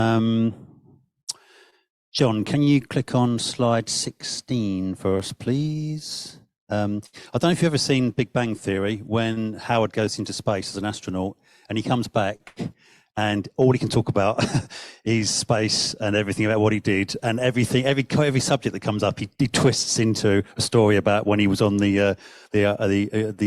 Um, John, can you click on slide 16 for us, please? I don't know if you've ever seen Big Bang Theory, when Howard goes into space as an astronaut and he comes back and all he can talk about is space and everything about what he did, and every subject that comes up, he twists into a story about when he was on the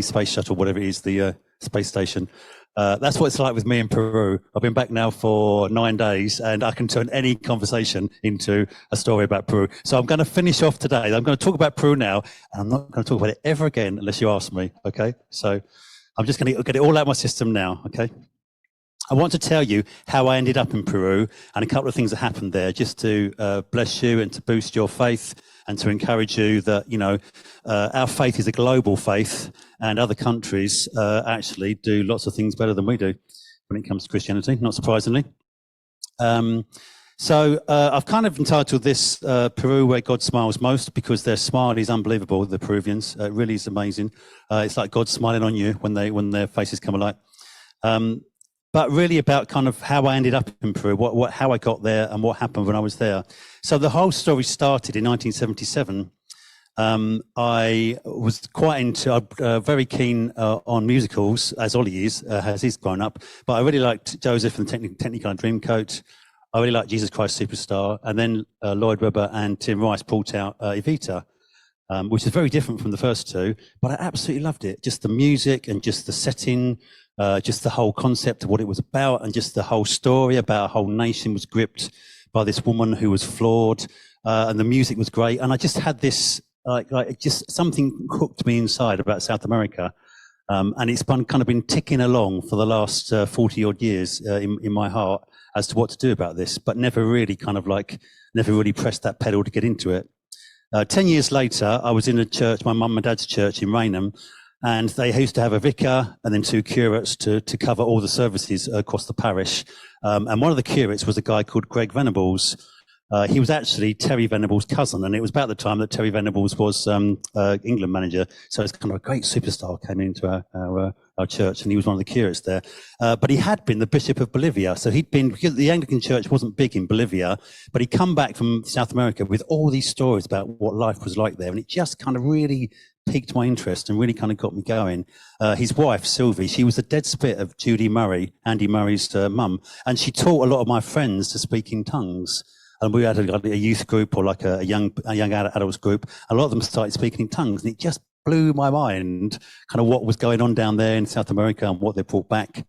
space shuttle, whatever it is, the space station. That's what it's like with me in Peru. I've been back now for 9 days and I can turn any conversation into a story about Peru. So I'm going to finish off today. I'm going to talk about Peru now, and I'm not going to talk about it ever again unless you ask me, okay? So I'm just going to get it all out of my system now, okay? I want to tell you how I ended up in Peru and a couple of things that happened there, just to bless you and to boost your faith and to encourage you that, you know, our faith is a global faith, and other countries actually do lots of things better than we do when it comes to Christianity, not surprisingly. So I've kind of entitled this Peru Where God Smiles Most, because their smile is unbelievable, the Peruvians. It really is amazing. It's like God smiling on you when their faces come alight. But really about kind of how I ended up in Peru, how I got there and what happened when I was there. So the whole story started in 1977. I was very keen on musicals, as Ollie is, as he's grown up. But I really liked Joseph and Technicolor Dreamcoat. I really liked Jesus Christ Superstar. And then Lloyd Webber and Tim Rice brought out Evita, which is very different from the first two. But I absolutely loved it. Just the music and just the setting. Just the whole concept of what it was about, and just the whole story about a whole nation was gripped by this woman who was flawed, and the music was great. And I just had this, just something hooked me inside about South America. And it's kind of been ticking along for the last 40 odd years in my heart as to what to do about this, but never really pressed that pedal to get into it. 10 years later, I was in a church, my mum and dad's church in Raynham, and they used to have a vicar and then 2 curates to cover all the services across the parish. And one of the curates was a guy called Greg Venables. He was actually Terry Venables' cousin, and it was about the time that Terry Venables was England manager. So it's kind of a great superstar came into our church, and he was one of the curates there. But he had been the Bishop of Bolivia. So he'd been, because the Anglican Church wasn't big in Bolivia, but he'd come back from South America with all these stories about what life was like there. And it just kind of really piqued my interest and really kind of got me going. His wife, Sylvie, she was the dead spit of Judy Murray, Andy Murray's mum, and she taught a lot of my friends to speak in tongues. And we had a youth group, or like a young adults group. A lot of them started speaking in tongues, and it just blew my mind, kind of what was going on down there in South America and what they brought back.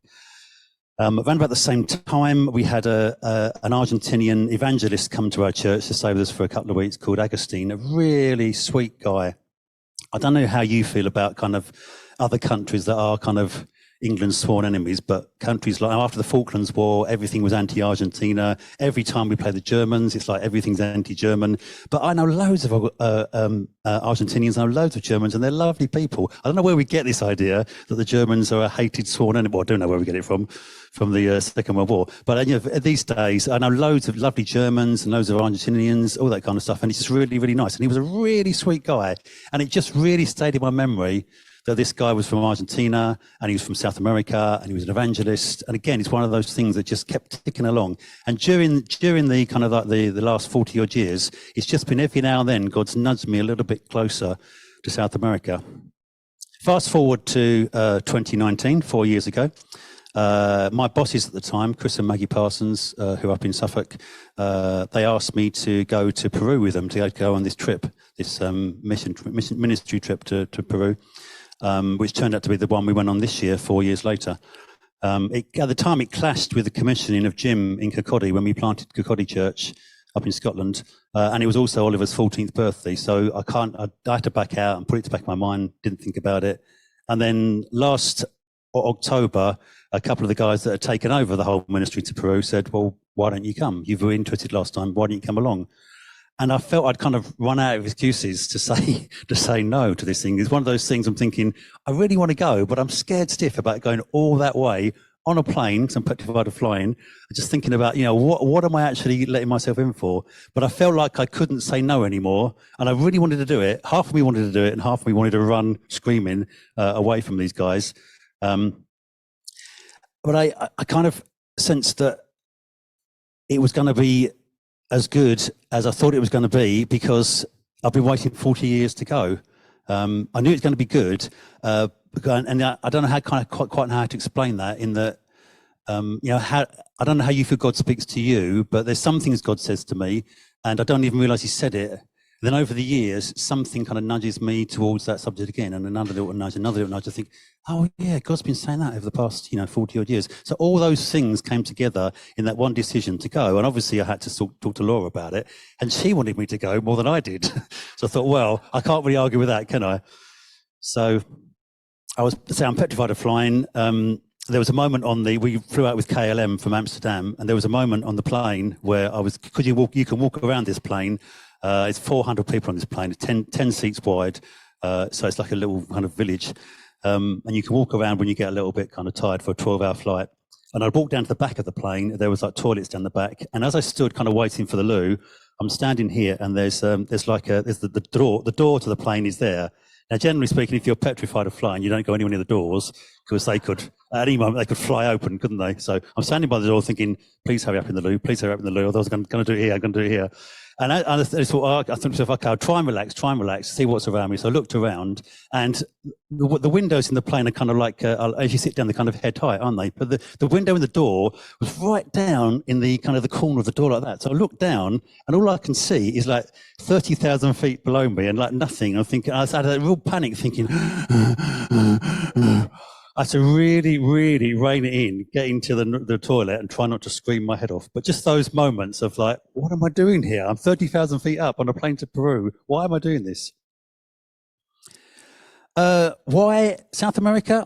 Around about the same time, we had an Argentinian evangelist come to our church to stay with us for a couple of weeks, called Agustin, a really sweet guy. I don't know how you feel about kind of other countries that are kind of England's sworn enemies, but countries like after the Falklands War, everything was anti-Argentina. Every time we play the Germans, it's like everything's anti-German. But I know loads of Argentinians, I know loads of Germans, and they're lovely people. I don't know where we get this idea that the Germans are a hated sworn enemy. Well, I don't know where we get it from the Second World War. But you know, these days, I know loads of lovely Germans and loads of Argentinians, all that kind of stuff. And it's just really, really nice. And he was a really sweet guy. And it just really stayed in my memory that this guy was from Argentina and he was from South America and he was an evangelist. And again, it's one of those things that just kept ticking along. And during the kind of like the last 40 odd years, it's just been every now and then God's nudged me a little bit closer to South America. Fast forward to 2019, 4 years ago. My bosses at the time, Chris and Maggie Parsons, who are up in Suffolk, they asked me to go to Peru with them, to go on this trip, this ministry trip to Peru. Which turned out to be the one we went on this year, 4 years later. At the time, it clashed with the commissioning of Jim in Kirkcaldy when we planted Kirkcaldy Church up in Scotland, and it was also Oliver's 14th birthday. So I had to back out and put it to the back of my mind. Didn't think about it, and then last October, a couple of the guys that had taken over the whole ministry to Peru said, "Well, why don't you come? You were interested last time. Why don't you come along?" And I felt I'd kind of run out of excuses to say no to this thing. It's one of those things I'm thinking, I really want to go, but I'm scared stiff about going all that way on a plane, because I'm petrified of flying, just thinking about, you know, what am I actually letting myself in for? But I felt like I couldn't say no anymore, and I really wanted to do it. Half of me wanted to do it, and half of me wanted to run screaming away from these guys. But I kind of sensed that it was going to be as good as I thought it was going to be, because I've been waiting 40 years to go. I knew it was going to be good, and I don't know how quite how to explain that. In that, how I don't know how you feel God speaks to you, but there's some things God says to me, and I don't even realise He said it. Then over the years, something kind of nudges me towards that subject again, and another little nudge. I think, oh yeah, God's been saying that over the past 40 odd years. So all those things came together in that one decision to go, and obviously I had to talk to Laura about it, and she wanted me to go more than I did. So I thought, well, I can't really argue with that, can I? So I'm petrified of flying. There was a moment we flew out with KLM from Amsterdam, and there was a moment on the plane where because you can walk around this plane. It's 400 people on this plane, 10 seats wide, so it's like a little kind of village. And you can walk around when you get a little bit kind of tired for a 12-hour flight. And I walked down to the back of the plane. There was like toilets down the back. And as I stood kind of waiting for the loo, I'm standing here, and there's the door to the plane is there. Now, generally speaking, if you're petrified of flying, you don't go anywhere near the doors, because at any moment they could fly open, couldn't they? So I'm standing by the door thinking, please hurry up in the loo, please hurry up in the loo. Otherwise I'm going to do it here, I'm going to do it here. And I thought, I thought to myself, okay, I'll try and relax, see what's around me. So I looked around, and the windows in the plane are kind of like, as you sit down, they're kind of head height, aren't they? But the window in the door was right down in the kind of the corner of the door like that. So I looked down, and all I can see is like 30,000 feet below me, and like nothing. I had a real panic thinking, I had to really, really rein it in, get into the toilet and try not to scream my head off. But just those moments of like, what am I doing here? I'm 30,000 feet up on a plane to Peru. Why am I doing this? Why South America?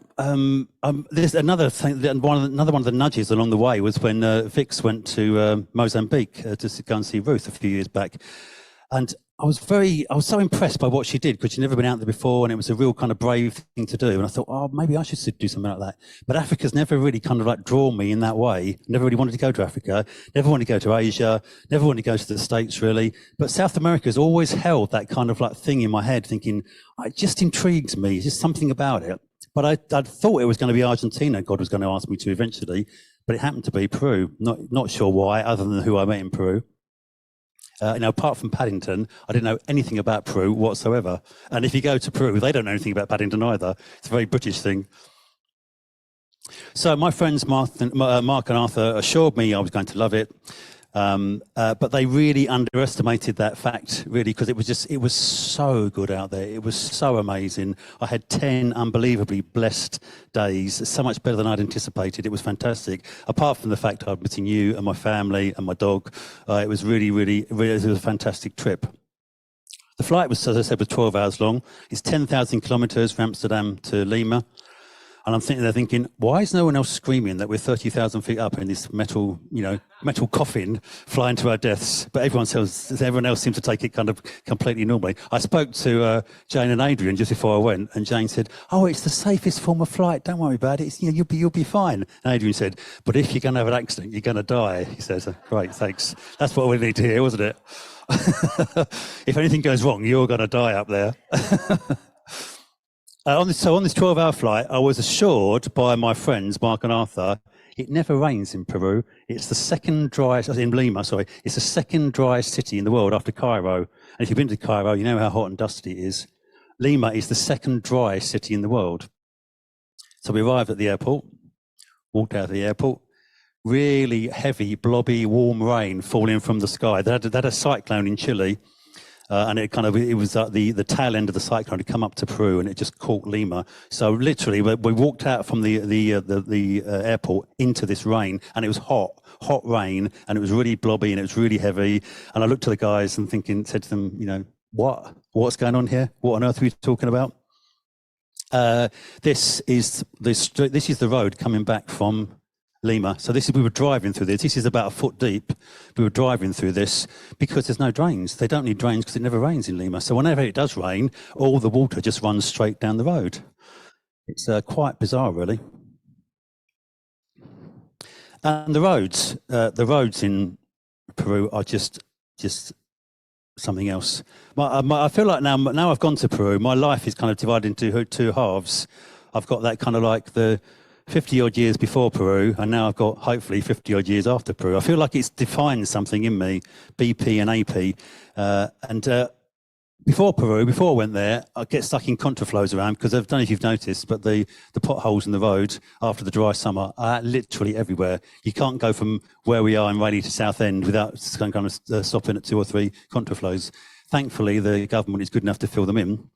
There's another thing. Another one of the nudges along the way was when Vix went to Mozambique to go and see Ruth a few years back. And I was so impressed by what she did, because she'd never been out there before, and it was a real kind of brave thing to do. And I thought, oh, maybe I should do something like that. But Africa's never really kind of like drawn me in that way. Never really wanted to go to Africa, never wanted to go to Asia, never wanted to go to the States really. But South America's always held that kind of like thing in my head, thinking, oh, it just intrigues me, it's just something about it. But I thought it was going to be Argentina, God was going to ask me to eventually, but it happened to be Peru. Not sure why, other than who I met in Peru. Apart from Paddington, I didn't know anything about Peru whatsoever. And if you go to Peru, they don't know anything about Paddington either. It's a very British thing. So my friends Mark and Arthur assured me I was going to love it. But they really underestimated that fact, really, because it was so good out there. It was so amazing. I had 10 unbelievably blessed days, so much better than I'd anticipated. It was fantastic. Apart from the fact I'd meeting you and my family and my dog, it was really, really, really, it was a fantastic trip. The flight was, as I said, was 12 hours long. It's 10,000 kilometers from Amsterdam to Lima. And they're thinking, why is no one else screaming that we're 30,000 feet up in this metal coffin flying to our deaths? But everyone else seems to take it kind of completely normally. I spoke to Jane and Adrian just before I went, and Jane said, oh, it's the safest form of flight. Don't worry about it. You'll be fine. And Adrian said, but if you're going to have an accident, you're going to die. He says, great, thanks. That's what we need to hear, wasn't it? If anything goes wrong, you're going to die up there. On this 12-hour flight, I was assured by my friends, Mark and Arthur, it never rains in Peru. It's the second driest, in Lima, sorry. It's the second driest city in the world after Cairo. And if you've been to Cairo, you know how hot and dusty it is. Lima is the second driest city in the world. So we arrived at the airport, walked out of the airport, really heavy, blobby, warm rain falling from the sky. They had a cyclone in Chile. And it was the tail end of the cyclone had come up to Peru, and it just caught Lima. So literally, we walked out from the airport into this rain, and it was hot rain, and it was really blobby, and it was really heavy. And I looked to the guys and said to them, what's going on here? What on earth are we talking about? This is the road coming back from Lima. So we were driving through this. This is about a foot deep. We were driving through this because there's no drains. They don't need drains because it never rains in Lima. So whenever it does rain, all the water just runs straight down the road. It's quite bizarre, really. And the roads in Peru are just something else. I feel like now I've gone to Peru, my life is kind of divided into two halves. I've got that kind of like the 50 odd years before Peru, and now I've got hopefully 50 odd years after Peru. I feel like it's defined something in me, BP and AP. Before Peru, before I went there, I get stuck in contraflows around because I don't know if you've noticed, but the potholes in the road after the dry summer are literally everywhere. You can't go from where we are in Raleigh to Southend without kind of stopping at 2 or 3 contraflows. Thankfully, the government is good enough to fill them in.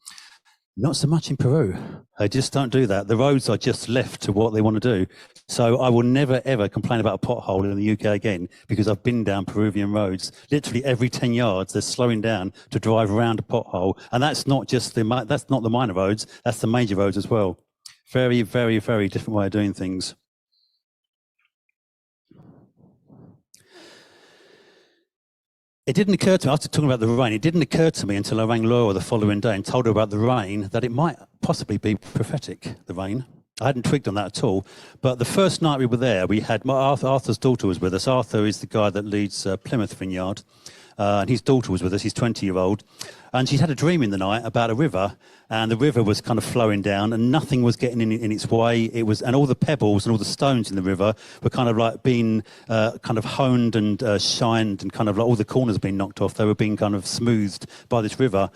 Not so much in Peru. They just don't do that. The roads are just left to what they want to do. So I will never, ever complain about a pothole in the UK again because I've been down Peruvian roads. Literally every 10 yards, they're slowing down to drive around a pothole. And that's not just that's not the minor roads, that's the major roads as well. Very, very, very different way of doing things. It didn't occur to me, after talking about the rain, it didn't occur to me until I rang Laura the following day and told her about the rain that it might possibly be prophetic, the rain. I hadn't twigged on that at all. But the first night we were there, we had, Arthur's daughter was with us. Arthur is the guy that leads Plymouth Vineyard. And his daughter was with us, his 20-year-old. And she'd had a dream in the night about a river, and the river was kind of flowing down, and nothing was getting in its way. It was, and all the pebbles and all the stones in the river were kind of like being kind of honed and shined, and kind of like all the corners being knocked off. They were being kind of smoothed by this river.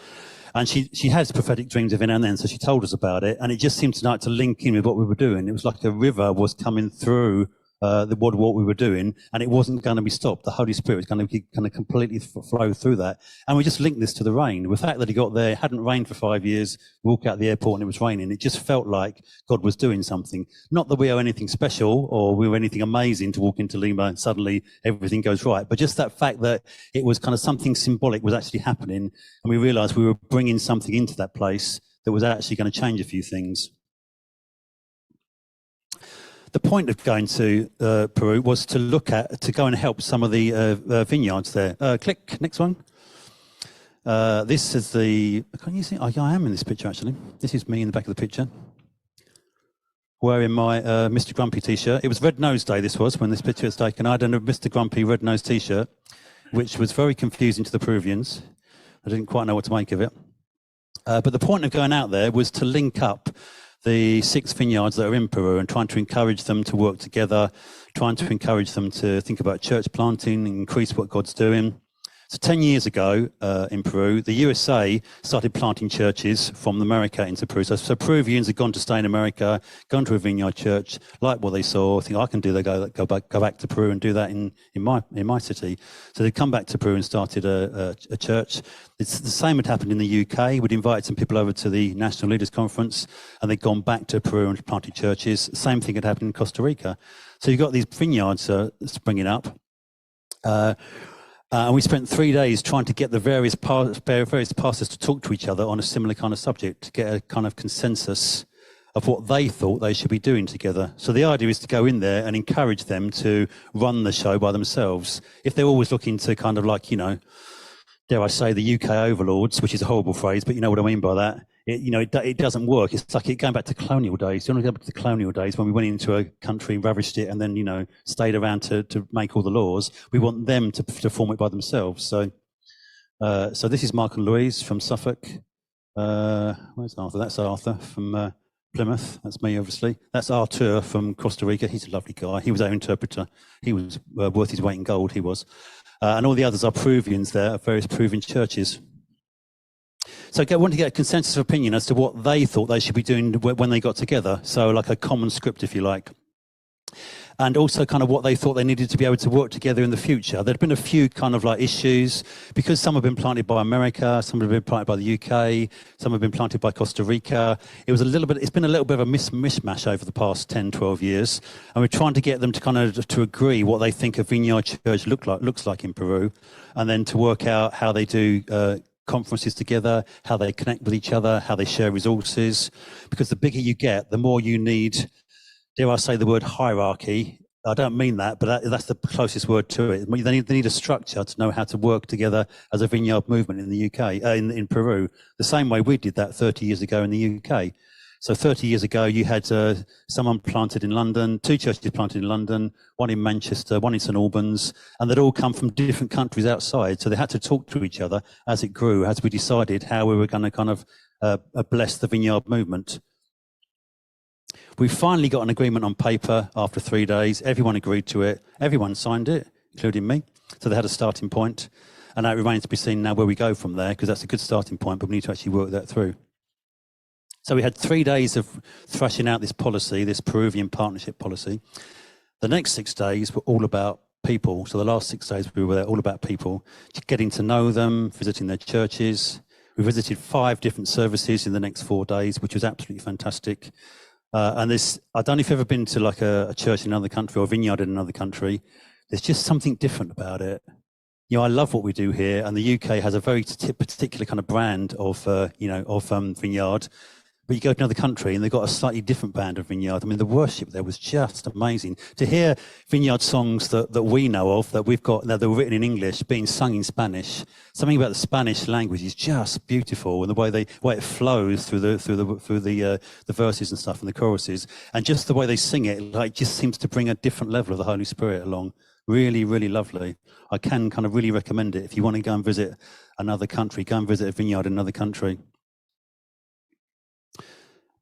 And she has prophetic dreams every now and then, so she told us about it, and it just seemed tonight to link in with what we were doing. It was like a river was coming through what we were doing, and it wasn't going to be stopped. The Holy Spirit was going to completely flow through that. And we just linked this to the rain. The fact that he got there, it hadn't rained for 5 years, walk out the airport and it was raining. It just felt like God was doing something. Not that we are anything special or we were anything amazing to walk into Lima and suddenly everything goes right, but just that fact that it was kind of something symbolic was actually happening, and we realized we were bringing something into that place that was actually going to change a few things. The point of going to Peru was to go and help some of the vineyards there. Click, next one. This is can you see? Oh, yeah, I am in this picture actually. This is me in the back of the picture, wearing my Mr. Grumpy t-shirt. It was Red Nose Day, this was, when this picture was taken. I had a Mr. Grumpy Red Nose t-shirt, which was very confusing to the Peruvians. I didn't quite know what to make of it. But the point of going out there was to link up the 6 vineyards that are in Peru and trying to encourage them to work together, trying to encourage them to think about church planting, increase what God's doing. So 10 years ago in Peru, the USA started planting churches from America into Peru. So Peruvians had gone to stay in America, gone to a vineyard church, like what they saw, think I can do that, go back to Peru and do that in my city. So they'd come back to Peru and started a church. It's the same had happened in the UK. We'd invited some people over to the National Leaders Conference, and they'd gone back to Peru and planted churches. Same thing had happened in Costa Rica. So you've got these vineyards springing up. And we spent 3 days trying to get the various pastors to talk to each other on a similar kind of subject, to get a kind of consensus of what they thought they should be doing together. So the idea is to go in there and encourage them to run the show by themselves. If they're always looking to kind of like, dare I say, the UK overlords, which is a horrible phrase, but you know what I mean by that. It doesn't work. It's like going back to colonial days. You want to go back to the colonial days when we went into a country, ravished it, and then, stayed around to make all the laws. We want them to form it by themselves. So this is Mark and Louise from Suffolk. Where's Arthur? That's Arthur from Plymouth. That's me, obviously. That's Artur from Costa Rica. He's a lovely guy. He was our interpreter. He was worth his weight in gold, he was. And all the others are Peruvians there, various Peruvian churches. So I want to get a consensus of opinion as to what they thought they should be doing when they got together. So like a common script, if you like. And also kind of what they thought they needed to be able to work together in the future. There'd been a few kind of like issues, because some have been planted by America, some have been planted by the UK, some have been planted by Costa Rica. It's been a little bit of a mishmash over the past 10, 12 years. And we're trying to get them to kind of to agree what they think a vineyard church looks like in Peru, and then to work out how they do conferences together, how they connect with each other, how they share resources. Because the bigger you get, the more you need, dare I say the word hierarchy. I don't mean that, but that's the closest word to it. They need a structure to know how to work together as a vineyard movement in the UK, in Peru, the same way we did that 30 years ago in the UK. So 30 years ago, you had someone planted in London, 2 churches planted in London, 1 in Manchester, 1 in St Albans, and they'd all come from different countries outside. So they had to talk to each other as it grew, as we decided how we were going to kind of bless the vineyard movement. We finally got an agreement on paper after 3 days. Everyone agreed to it. Everyone signed it, including me. So they had a starting point. And now it remains to be seen now where we go from there, because that's a good starting point, but we need to actually work that through. So we had 3 days of thrashing out this policy, this Peruvian partnership policy. The next 6 days were all about people. So the last 6 days we were there all about people, getting to know them, visiting their churches. We visited 5 different services in the next 4 days, which was absolutely fantastic. And this, I don't know if you've ever been to like a church in another country or a vineyard in another country. There's just something different about it. You know, I love what we do here, and the UK has a very particular kind of brand of, vineyard. But you go to another country and they've got a slightly different band of vineyard. I mean, the worship there was just amazing. To hear vineyard songs that we know of, that we've got, that were written in English, being sung in Spanish, something about the Spanish language is just beautiful, and the way it flows through the verses and stuff and the choruses, and just the way they sing it, like, just seems to bring a different level of the Holy Spirit along. Really, really lovely. I can kind of really recommend it if you want to go and visit another country. Go and visit a vineyard in another country.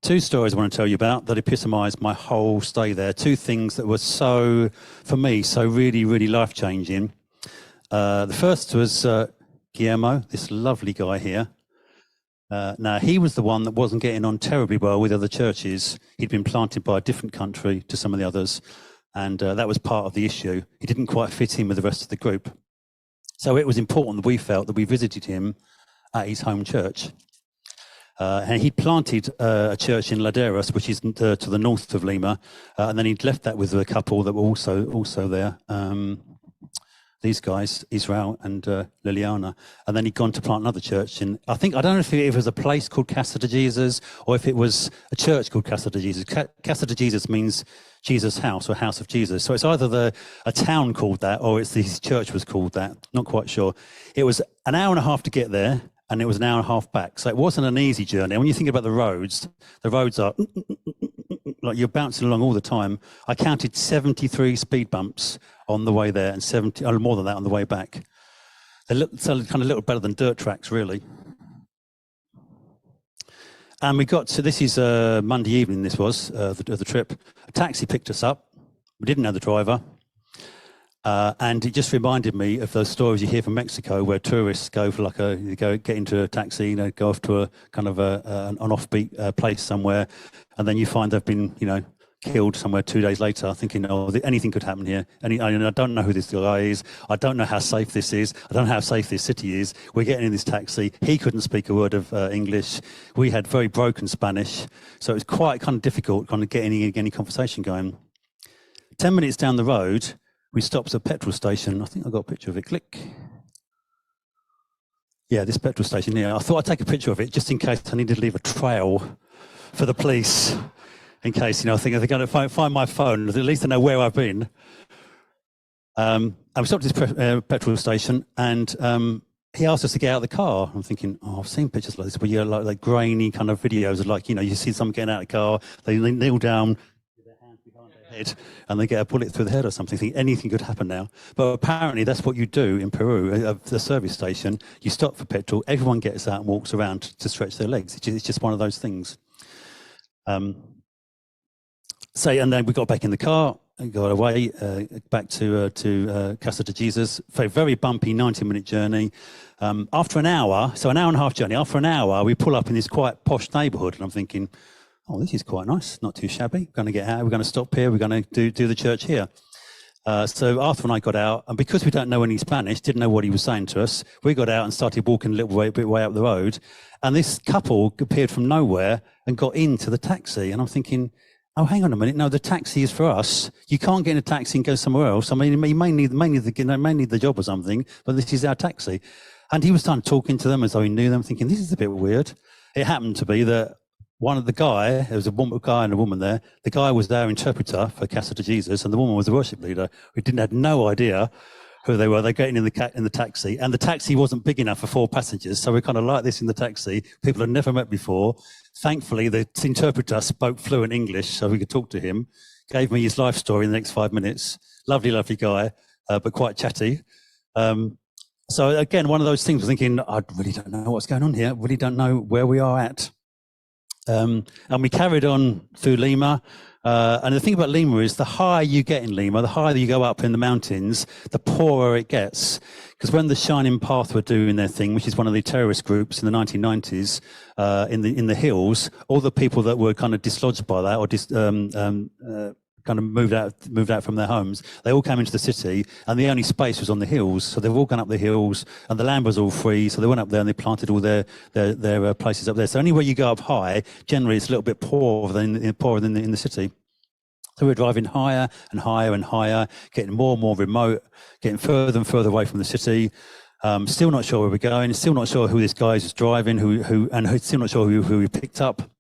2 stories I want to tell you about that epitomise my whole stay there. 2 things that were so, for me, so really, really life-changing. The first was Guillermo, this lovely guy here. Now, he was the one that wasn't getting on terribly well with other churches. He'd been planted by a different country to some of the others, and that was part of the issue. He didn't quite fit in with the rest of the group. So it was important that we felt that we visited him at his home church. And he planted a church in Laderas, which is to the north of Lima, and then he'd left that with a couple that were also there. These guys, Israel and Liliana, and then he'd gone to plant another church in. I don't know if it was a place called Casa de Jesus or if it was a church called Casa de Jesus. Casa de Jesus means Jesus' house or house of Jesus. So it's either a town called that or it's his church was called that. Not quite sure. It was an hour and a half to get there, and it was an hour and a half back. So it wasn't an easy journey. And when you think about the roads are like you're bouncing along all the time. I counted 73 speed bumps on the way there and 70, or more than that on the way back. They look kind of a little better than dirt tracks, really. And we got to, this is Monday evening, this was, the trip. A taxi picked us up. We didn't know the driver. And it just reminded me of those stories you hear from Mexico where tourists go for like get into a taxi, go off to a kind of an offbeat place somewhere, and then you find they've been, killed somewhere 2 days later, thinking, oh, anything could happen here. I don't know who this guy is. I don't know how safe this is. I don't know how safe this city is. We're getting in this taxi. He couldn't speak a word of English. We had very broken Spanish. So it was quite kind of difficult kind of getting any conversation going. 10 minutes down the road, we stopped at a petrol station. I think I got a picture of it. Click. Yeah, this petrol station here. I thought I'd take a picture of it just in case I needed to leave a trail for the police. In case, I think they're going to find my phone. At least I know where I've been. And we stopped at this petrol station, and he asked us to get out of the car. I'm thinking, I've seen pictures like this, where you're like grainy kind of videos of you see someone getting out of the car, they kneel down, with their hands behind their head, and they get a bullet through the head or something. Think anything could happen now. But apparently that's what you do in Peru, at the service station. You stop for petrol, everyone gets out and walks around to stretch their legs. It's just one of those things. And then we got back in the car and got away back to Casa de Jesus. Very bumpy 90-minute journey. After an hour, so an hour and a half journey, after an hour, we pull up in this quite posh neighbourhood, and I'm thinking, oh, this is quite nice, not too shabby. We're going to get out, we're going to stop here, we're going to do the church here. So Arthur and I got out, and because we don't know any Spanish, didn't know what he was saying to us, we got out and started walking a bit way up the road, and this couple appeared from nowhere and got into the taxi, and I'm thinking, oh, hang on a minute. No, the taxi is for us. You can't get in a taxi and go somewhere else. I mean, you may need the job or something, but this is our taxi. And he was talking to them as though he knew them, thinking, this is a bit weird. It happened to be that one of the there was a guy and a woman there. The guy was their interpreter for Casa de Jesus, and the woman was the worship leader. We had no idea who they were. They're getting in the taxi, and the taxi wasn't big enough for 4 passengers. So we're kind of like this in the taxi. People had never met before. Thankfully, the interpreter spoke fluent English, so we could talk to him. Gave me his life story in the next 5 minutes. Lovely, lovely guy, but quite chatty. So again, one of those things, we're thinking, I really don't know what's going on here. I really don't know where we are at. And we carried on through Lima. And the thing about Lima is the higher you get in Lima, the higher you go up in the mountains, the poorer it gets. Because when the Shining Path were doing their thing, which is one of the terrorist groups in the 1990s, in the hills, all the people that were kind of dislodged by that or kind of moved out from their homes, they all came into the city, and the only space was on the hills. So they've all gone up the hills, and the land was all free. So they went up there and they planted all their places up there. So anywhere you go up high, generally it's a little bit poorer than in the city. So we're driving higher and higher and higher, getting more and more remote, getting further and further away from the city. Still not sure where we're going. Still not sure who this guy is driving. Still not sure who we picked up.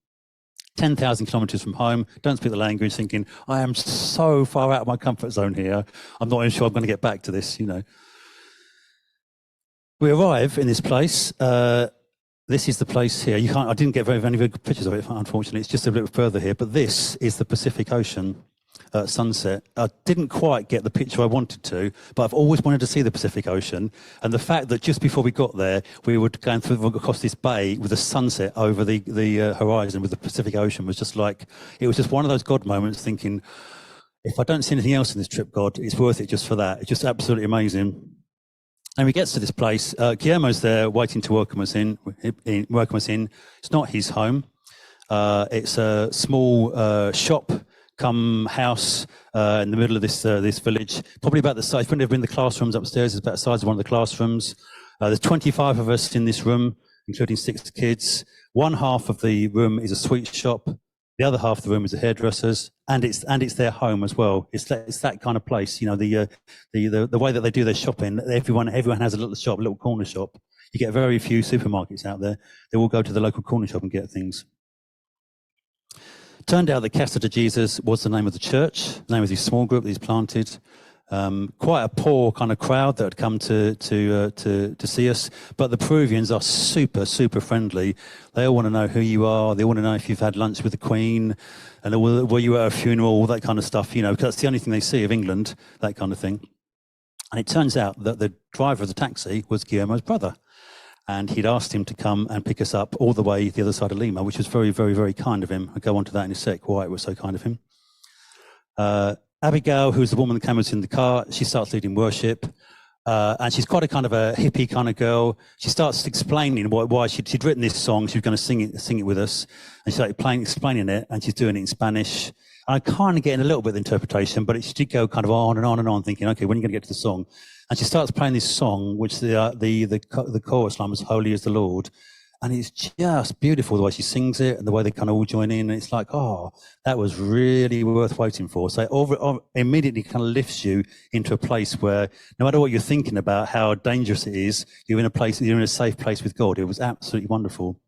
10,000 kilometers from home, don't speak the language, thinking, I am so far out of my comfort zone here. I'm not even sure I'm going to get back to this, you know. We arrive in this place. This is the place here. I didn't get very many good pictures of it, unfortunately. It's just a little further here, but this is the Pacific Ocean. Sunset. I didn't quite get the picture I wanted to, but I've always wanted to see the Pacific Ocean. And the fact that just before we got there, we were going across this bay with the sunset over the horizon with the Pacific Ocean was just like, it was just one of those God moments thinking, if I don't see anything else in this trip, God, it's worth it just for that. It's just absolutely amazing. And we get to this place. Guillermo's there waiting to welcome us in. It's not his home. It's a small shop come house in the middle of this village, probably about the size. Wouldn't have been the classrooms upstairs. It's about the size of one of the classrooms. There's 25 of us in this room, including 6 kids. One half of the room is a sweet shop. The other half of the room is a hairdresser's, and it's their home as well. It's that kind of place, you know. The way that they do their shopping, everyone has a little shop, a little corner shop. You get very few supermarkets out there. They all go to the local corner shop and get things. Turned out that Casa de Jesus was the name of the church, the name of this small group that he's planted. Quite a poor kind of crowd that had come to see us, but the Peruvians are super, super friendly. They all want to know who you are. They want to know if you've had lunch with the Queen, and were you at a funeral, all that kind of stuff, you know, because that's the only thing they see of England, that kind of thing. And it turns out that the driver of the taxi was Guillermo's brother. And he'd asked him to come and pick us up all the way the other side of Lima, which was very, very, very kind of him. I'll go on to that in a sec, why it was so kind of him. Abigail, who's the woman that came with us in the car, she starts leading worship. And she's quite a kind of a hippie kind of girl. She starts explaining why she'd written this song. She was going to sing it with us. And she started explaining it, and she's doing it in Spanish. And I kind of getting a little bit of interpretation, but she did go kind of on and on and on, thinking, okay, when are you going to get to the song? And she starts playing this song, which the chorus line was "Holy is the Lord," and it's just beautiful the way she sings it and the way they kind of all join in. And it's like, oh, that was really worth waiting for. So it immediately kind of lifts you into a place where, no matter what you're thinking about how dangerous it is, you're in a safe place with God. It was absolutely wonderful.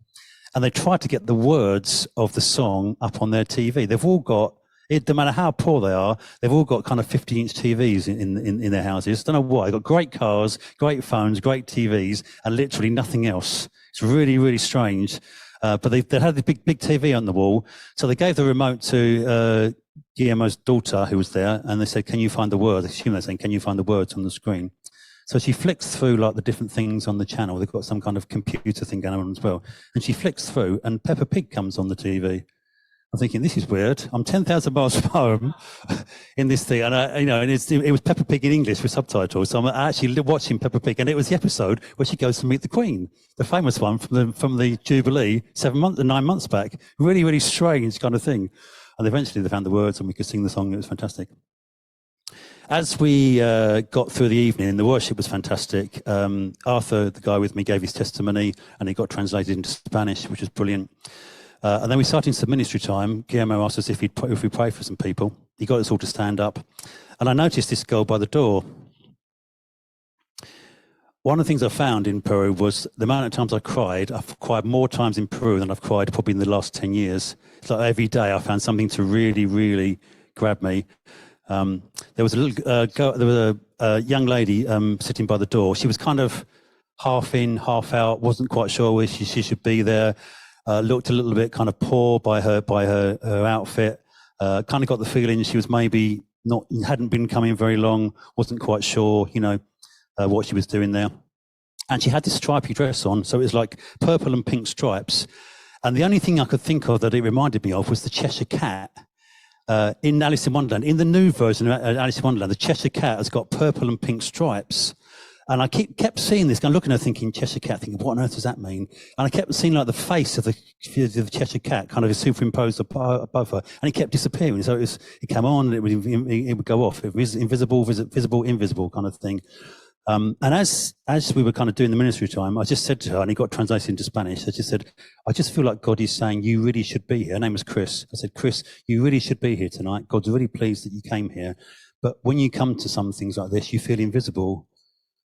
And they tried to get the words of the song up on their TV. They've all got. It, no matter how poor they are, they've all got kind of 50-inch TVs in their houses. Don't know why. They've got great cars, great phones, great TVs, and literally nothing else. It's really, really strange. But they had the big TV on the wall. So they gave the remote to Guillermo's daughter, who was there, and they said, can you find the words? I assume they're saying, can you find the words on the screen? So she flicks through like the different things on the channel. They've got some kind of computer thing going on as well. And she flicks through, and Peppa Pig comes on the TV. I'm thinking, this is weird. I'm 10,000 miles from home in this thing. And it was Peppa Pig in English with subtitles. So I'm actually watching Peppa Pig. And it was the episode where she goes to meet the Queen, the famous one from the Jubilee 9 months back. Really, really strange kind of thing. And eventually they found the words and we could sing the song. It was fantastic. As we got through the evening, the worship was fantastic. Arthur, the guy with me, gave his testimony and it got translated into Spanish, which was brilliant. And then we started some ministry time. Guillermo asked us if we pray for some people. He got us all to stand up. And I noticed this girl by the door. One of the things I found in Peru was the amount of times I cried. I've cried more times in Peru than I've cried probably in the last 10 years. It's like every day I found something to really, really grab me. There was a young lady sitting by the door. She was kind of half in, half out, wasn't quite sure where she should be there. Looked a little bit kind of poor by her outfit. Kind of got the feeling she was maybe hadn't been coming very long, wasn't quite sure, what she was doing there. And she had this stripy dress on, so it was like purple and pink stripes. And the only thing I could think of that it reminded me of was the Cheshire Cat. In Alice in Wonderland, in the new version of Alice in Wonderland, the Cheshire Cat has got purple and pink stripes. And I kept seeing this, I'm looking at her thinking, Cheshire Cat, thinking, what on earth does that mean? And I kept seeing like the face of the Cheshire Cat kind of superimposed above her, and it kept disappearing. So it came on, and it would go off. It was invisible, visible, invisible kind of thing. And as we were kind of doing the ministry time, I just said to her, and it got translated into Spanish, I just said, I just feel like God is saying, you really should be here. Her name was Chris. I said, Chris, you really should be here tonight. God's really pleased that you came here. But when you come to some things like this, you feel invisible.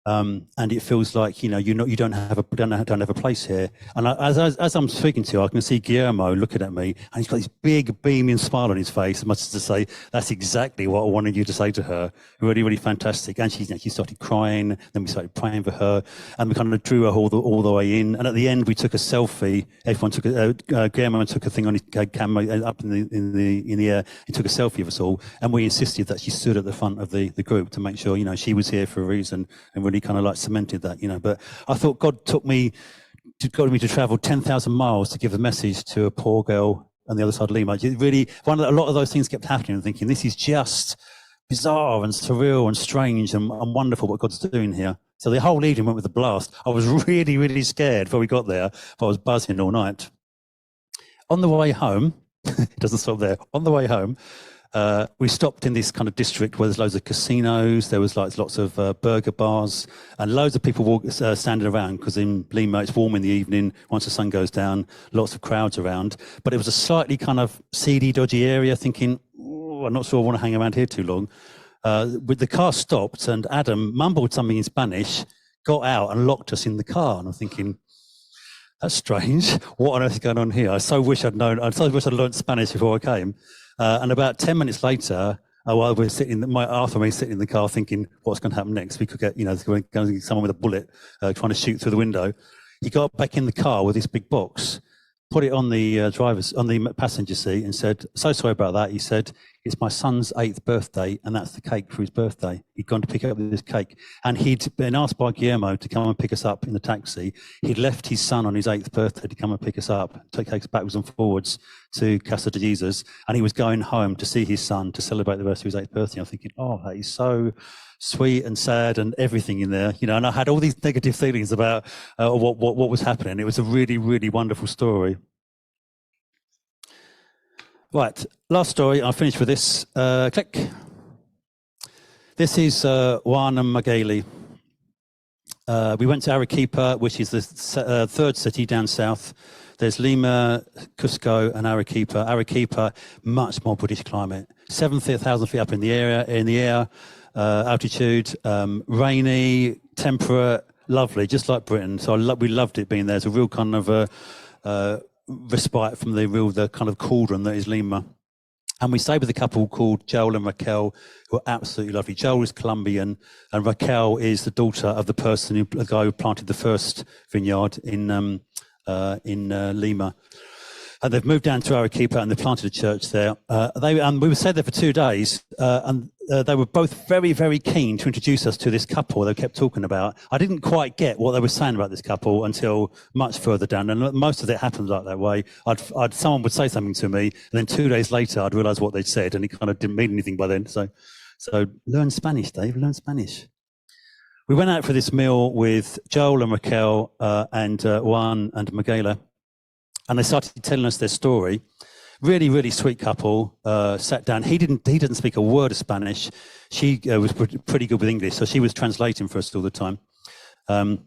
And it feels like, you don't have a place here. And as I'm speaking to you, I can see Guillermo looking at me, and he's got this big beaming smile on his face, as much as to say, that's exactly what I wanted you to say to her. Really, really fantastic. And she started crying. Then we started praying for her, and we kind of drew her all the way in. And at the end, we took a selfie. Everyone took Guillermo took a thing on his camera up in the air. He took a selfie of us all, and we insisted that she stood at the front of the group to make sure, she was here for a reason, and really kind of like cemented that, But I thought God got me to travel 10,000 miles to give a message to a poor girl on the other side of Lima. It really, a lot of those things kept happening, and thinking, this is just bizarre and surreal and strange and wonderful what God's doing here. So the whole evening went with a blast. I was really, really scared before we got there, but I was buzzing all night. On the way home, it doesn't stop there. On the way home, we stopped in this kind of district where there's loads of casinos. There was lots of burger bars, and loads of people standing around, because in Lima it's warm in the evening. Once the sun goes down, lots of crowds around. But it was a slightly kind of seedy, dodgy area. Thinking, I'm not sure I want to hang around here too long. With the car stopped, and Adam mumbled something in Spanish, got out and locked us in the car. And I'm thinking, that's strange. What on earth is going on here? I so wish I'd learned Spanish before I came. And about 10 minutes later, while we're Arthur and me sitting in the car thinking, what's going to happen next? We could get, someone with a bullet trying to shoot through the window. He got back in the car with this big box, put it on the passenger seat, and said, so sorry about that. He said, it's my son's 8th birthday, and that's the cake for his birthday. He'd gone to pick up this cake, and he'd been asked by Guillermo to come and pick us up in the taxi. He'd left his son on his 8th birthday to come and pick us up, take us backwards and forwards to Casa de Jesus, and he was going home to see his son to celebrate the rest of his 8th birthday. I'm thinking, oh, that is so sweet and sad and everything in there, and I had all these negative feelings about what was happening. It was a really, really wonderful story. Right, last story, I'll finish with this. Click. This is Juan and Magali. We went to Arequipa, which is the third city down south. There's Lima, Cusco, and Arequipa. Arequipa, much more British climate. 7,000 feet up in the air, altitude, rainy, temperate, lovely, just like Britain. So we loved it being there. It's a real kind of respite from the kind of cauldron that is Lima. And we stayed with a couple called Joel and Raquel, who are absolutely lovely. Joel is Colombian, and Raquel is the daughter of the guy who planted the first vineyard in Lima. And they've moved down to Arequipa, and they've planted a church there. We were staying there for 2 days, and they were both very, very keen to introduce us to this couple they kept talking about. I didn't quite get what they were saying about this couple until much further down, and most of it happened like that way. Someone would say something to me, and then 2 days later, I'd realise what they'd said, and it kind of didn't mean anything by then. So learn Spanish, Dave, learn Spanish. We went out for this meal with Joel and Raquel and Juan and Miguela. And they started telling us their story. Really, really sweet couple. Sat down. He didn't speak a word of Spanish. She was pretty good with English, so she was translating for us all the time. And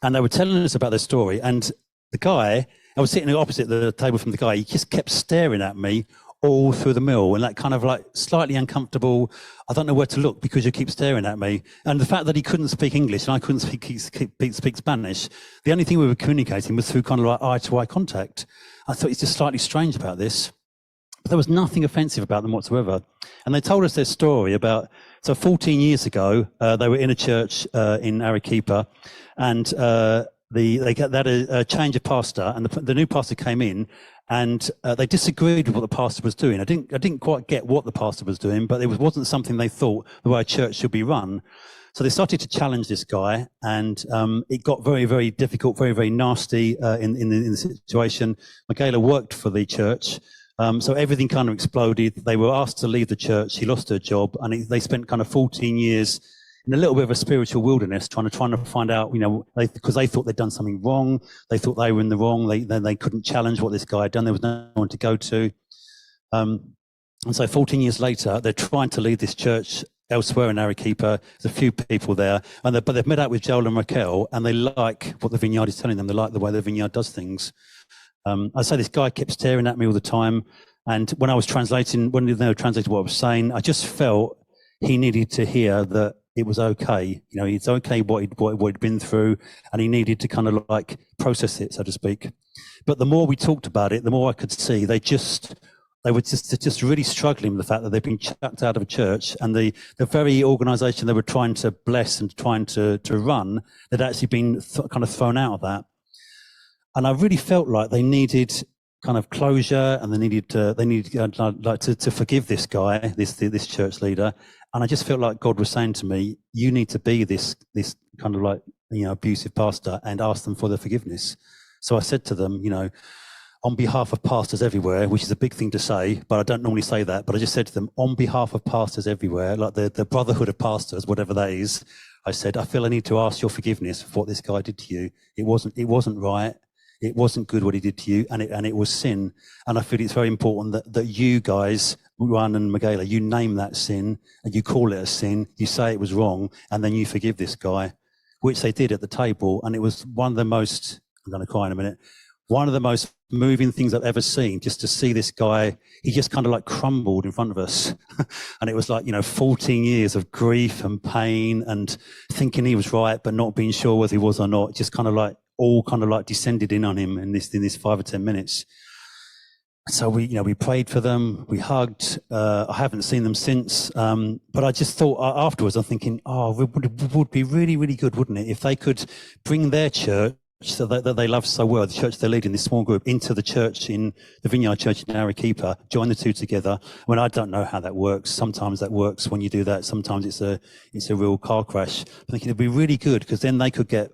they were telling us about their story. And the guy, I was sitting opposite the table from the guy. He just kept staring at me all through the meal, and that kind of like slightly uncomfortable, I don't know where to look because you keep staring at me. And the fact that he couldn't speak English and I couldn't speak Spanish, the only thing we were communicating was through kind of like eye-to-eye contact. I thought it's just slightly strange about this. But there was nothing offensive about them whatsoever. And they told us their story about, so 14 years ago, they were in a church in Arequipa, and they had a change of pastor, and the new pastor came in, and they disagreed with what the pastor was doing. I didn't quite get what the pastor was doing, but it wasn't something they thought the way a church should be run. So they started to challenge this guy, and it got very, very difficult, very, very nasty in the situation. Michaela worked for the church, so everything kind of exploded. They were asked to leave the church. She lost her job, and they spent kind of 14 years in a little bit of a spiritual wilderness, trying to find out, because they thought they'd done something wrong. They thought they were in the wrong. They couldn't challenge what this guy had done. There was no one to go to. And so 14 years later, they're trying to lead this church elsewhere in Arequipa. There's a few people there, but they've met up with Joel and Raquel, and they like what the Vineyard is telling them. They like the way the Vineyard does things. I say this guy kept staring at me all the time, and when I was translating, when they were translating what I was saying, I just felt he needed to hear that it was okay. It's okay what he'd been through, and he needed to kind of like process it, so to speak. But the more we talked about it, the more I could see they were just really struggling with the fact that they've been chucked out of a church, and the very organisation they were trying to bless and trying to run, they'd actually been kind of thrown out of that. And I really felt like they needed kind of closure, and they needed to forgive this guy, this church leader. And I just felt like God was saying to me, you need to be this kind of like abusive pastor and ask them for their forgiveness. So I said to them, on behalf of pastors everywhere, which is a big thing to say, but I don't normally say that, but I just said to them, on behalf of pastors everywhere, like the brotherhood of pastors, whatever that is, I said, I feel I need to ask your forgiveness for what this guy did to you. It wasn't right. It wasn't good what he did to you, and it was sin. And I feel it's very important that you guys, Juan and Michaela, you name that sin, and you call it a sin, you say it was wrong, and then you forgive this guy, which they did at the table. And it was one of the most, I'm going to cry in a minute, one of the most moving things I've ever seen, just to see this guy, he just kind of like crumbled in front of us. And it was like, 14 years of grief and pain and thinking he was right, but not being sure whether he was or not, just kind of like all kind of like descended in on him in this 5 or 10 minutes. So we prayed for them, we hugged. I haven't seen them since, but I just thought afterwards, I'm thinking, it would be really, really good, wouldn't it, if they could bring their church that they love so well, the church they're leading, this small group, into the church in the Vineyard Church in Arequipa, join the two together. I mean, I don't know how that works. Sometimes that works when you do that. Sometimes it's a real car crash. I'm thinking it'd be really good, because then they could get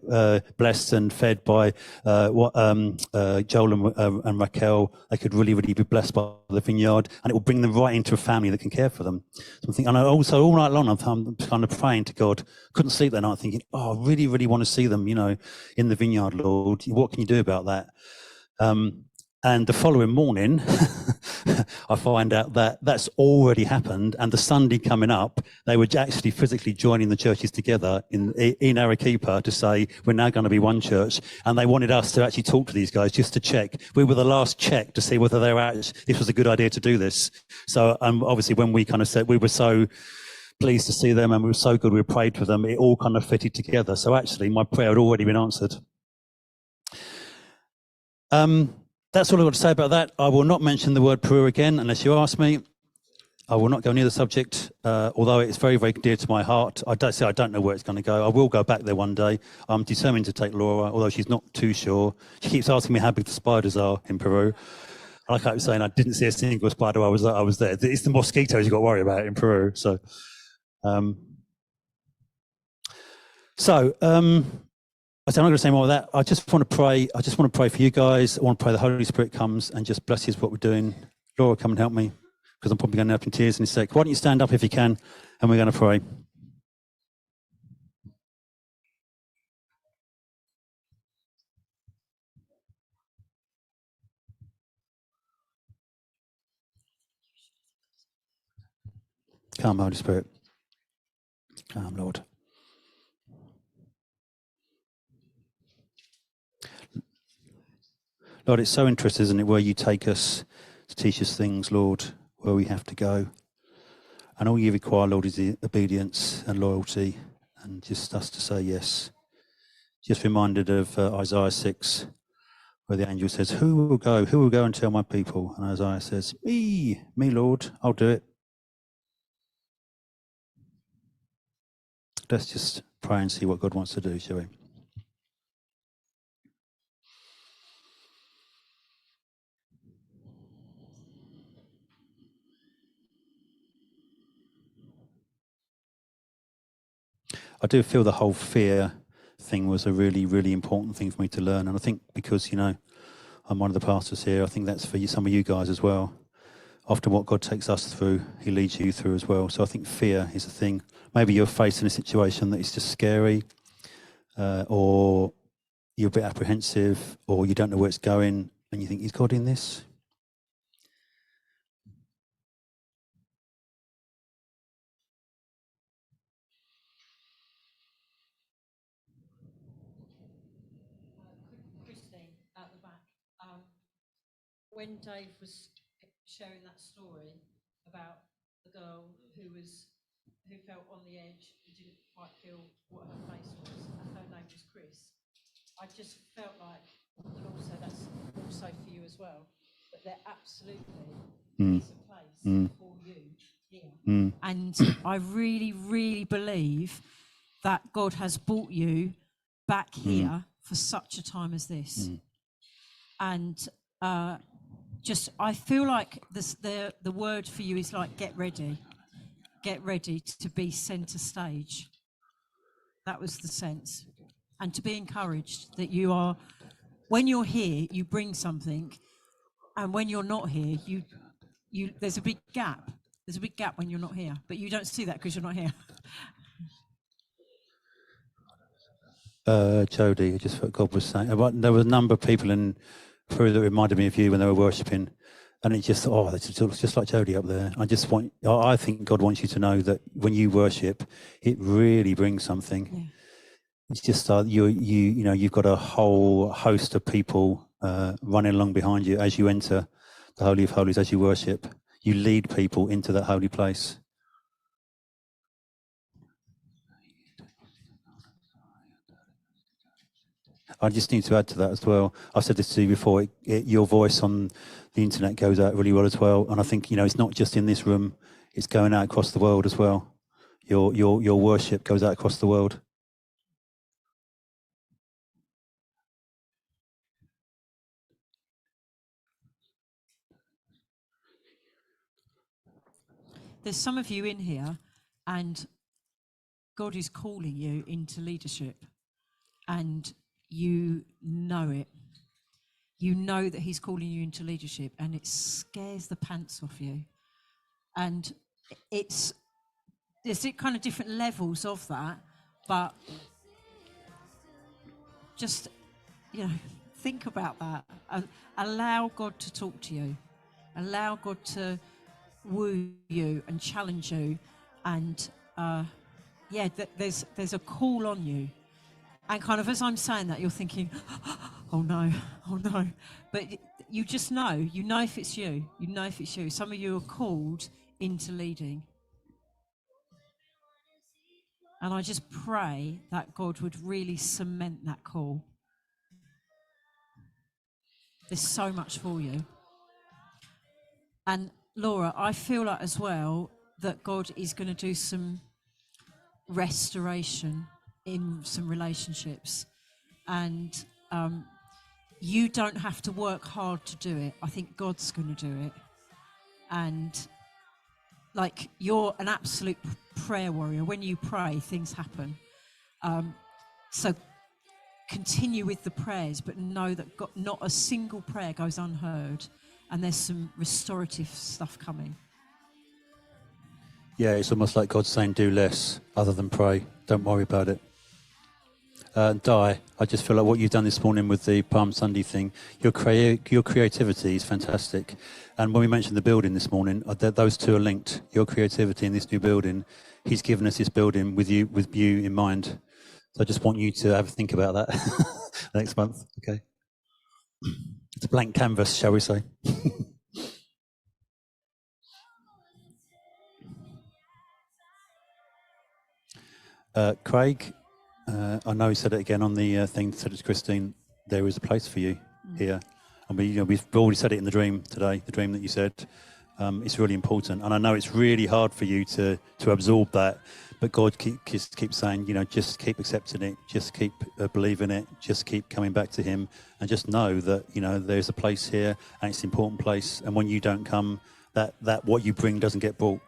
blessed and fed by Joel and Raquel. They could really, really be blessed by the Vineyard, and it will bring them right into a family that can care for them. So I'm thinking, and also all night long, I'm kind of praying to God. Couldn't sleep that night, thinking, I really, really want to see them, in the Vineyard, Lord. What can you do about that? And the following morning, I find out that that's already happened. And the Sunday coming up, they were actually physically joining the churches together in Arequipa to say, we're now going to be one church. And they wanted us to actually talk to these guys just to check. We were the last check to see whether this was a good idea to do this. So obviously when we kind of said, we were so pleased to see them and we were so good, we prayed for them, it all kind of fitted together. So actually my prayer had already been answered. That's all I've got to say about that. I will not mention the word Peru again unless you ask me. I will not go near the subject, although it's very, very dear to my heart. I don't know where it's going to go. I will go back there one day. I'm determined to take Laura, although she's not too sure. She keeps asking me how big the spiders are in Peru. Like I was saying, I didn't see a single spider while I was there. It's the mosquitoes you've got to worry about in Peru. So, I'm not going to say more of that. I just want to pray. I just want to pray for you guys. I want to pray the Holy Spirit comes and just blesses what we're doing. Laura, come and help me, because I'm probably going to have some tears in a sec. Why don't you stand up if you can, and we're going to pray. Come, Holy Spirit. Come, Lord. Lord, it's so interesting, isn't it, where you take us to teach us things, Lord, where we have to go. And all you require, Lord, is the obedience and loyalty, and just us to say yes. Just reminded of Isaiah 6, where the angel says, who will go? Who will go and tell my people? And Isaiah says, me, Lord, I'll do it. Let's just pray and see what God wants to do, shall we? I do feel the whole fear thing was a really, really important thing for me to learn. And I think because, I'm one of the pastors here, I think that's for some of you guys as well. Often what God takes us through, he leads you through as well. So I think fear is a thing. Maybe you're facing a situation that is just scary, or you're a bit apprehensive, or you don't know where it's going, and you think, is God in this? Christine at the back. When Dave was sharing that story about the girl who felt on the edge and didn't quite feel what her place was, and her name was Chris, I just felt like, and also that's also for you as well, but there absolutely is a place for you here. And I really, really believe that God has brought you back here for such a time as this. And I feel like the word for you is like, get ready to be center stage. That was the sense. And to be encouraged that you are, when you're here, you bring something, and when you're not here, you there's a big gap. There's a big gap when you're not here, but you don't see that because you're not here. Jody, just what God was saying. There were a number of people in Peru that reminded me of you when they were worshipping, and it just, it's just like Jody up there. I think God wants you to know that when you worship, it really brings something. Yeah. It's just you've got a whole host of people running along behind you as you enter the Holy of Holies, as you worship. You lead people into that holy place. I just need to add to that as well. I've said this to you before. Your voice on the internet goes out really well as well, and I think it's not just in this room; it's going out across the world as well. Your worship goes out across the world. There's some of you in here, and God is calling you into leadership, and you know it. You know that he's calling you into leadership, and it scares the pants off you. And there's kind of different levels of that, but just, think about that. Allow God to talk to you. Allow God to woo you and challenge you. And there's a call on you. And kind of as I'm saying that, you're thinking, oh no. But you just know. You know if it's you. You know if it's you. Some of you are called into leading. And I just pray that God would really cement that call. There's so much for you. And Laura, I feel like as well that God is going to do some restoration in some relationships. And you don't have to work hard to do it. I think God's going to do it. And like, you're an absolute prayer warrior. When you pray, things happen. So continue with the prayers, but know that God, not a single prayer goes unheard, and there's some restorative stuff coming. Yeah, it's almost like God saying, do less other than pray. Don't worry about it. Di, I just feel like what you've done this morning with the Palm Sunday thing, your creativity is fantastic. And when we mentioned the building this morning, those two are linked. Your creativity in this new building, he's given us this building with you in mind. So I just want you to have a think about that next month. Okay. It's a blank canvas, shall we say. Craig, I know he said it again on the thing, said it to Christine, there is a place for you here. I mean, we've already said it in the dream today, the dream that you said. It's really important. And I know it's really hard for you to absorb that, but God keeps saying, just keep accepting it, just keep believing it, just keep coming back to him, and just know that, there's a place here, and it's an important place. And when you don't come, that what you bring doesn't get brought.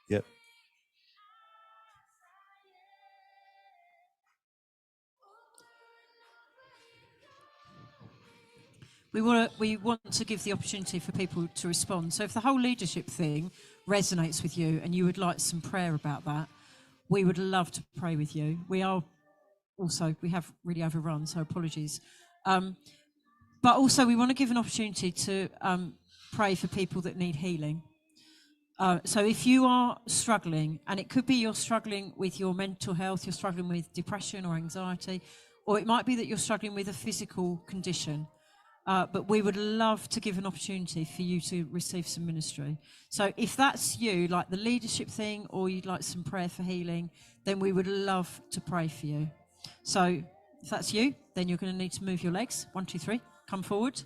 Yep. we want to give the opportunity for people to respond. So if the whole leadership thing resonates with you and you would like some prayer about that, we would love to pray with you. We have really overrun, so apologies. But also we want to give an opportunity to pray for people that need healing. So if you are struggling, and it could be you're struggling with your mental health, you're struggling with depression or anxiety, or it might be that you're struggling with a physical condition, but we would love to give an opportunity for you to receive some ministry. So if that's you, like the leadership thing, or you'd like some prayer for healing, then we would love to pray for you. So if that's you, then you're going to need to move your legs. 1, 2, 3, come forward.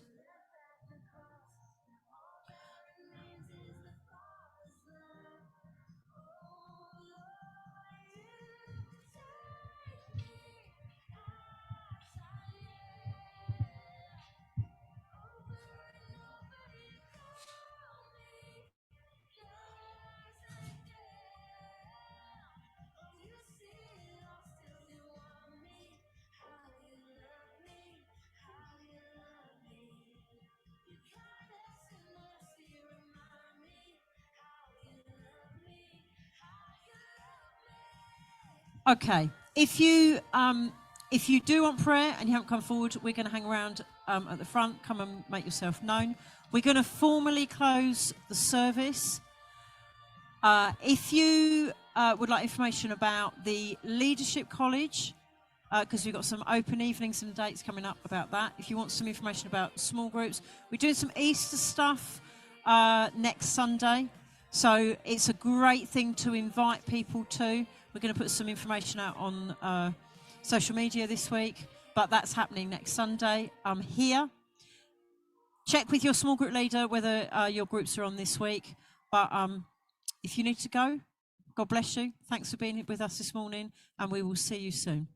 Okay, if you do want prayer and you haven't come forward, we're going to hang around at the front. Come and make yourself known. We're going to formally close the service. If you would like information about the Leadership College, because we've got some open evenings and dates coming up about that. If you want some information about small groups, we're doing some Easter stuff next Sunday. So it's a great thing to invite people to. We're going to put some information out on social media this week, but that's happening next Sunday. I'm here. Check with your small group leader whether your groups are on this week. But if you need to go, God bless you. Thanks for being with us this morning, and we will see you soon.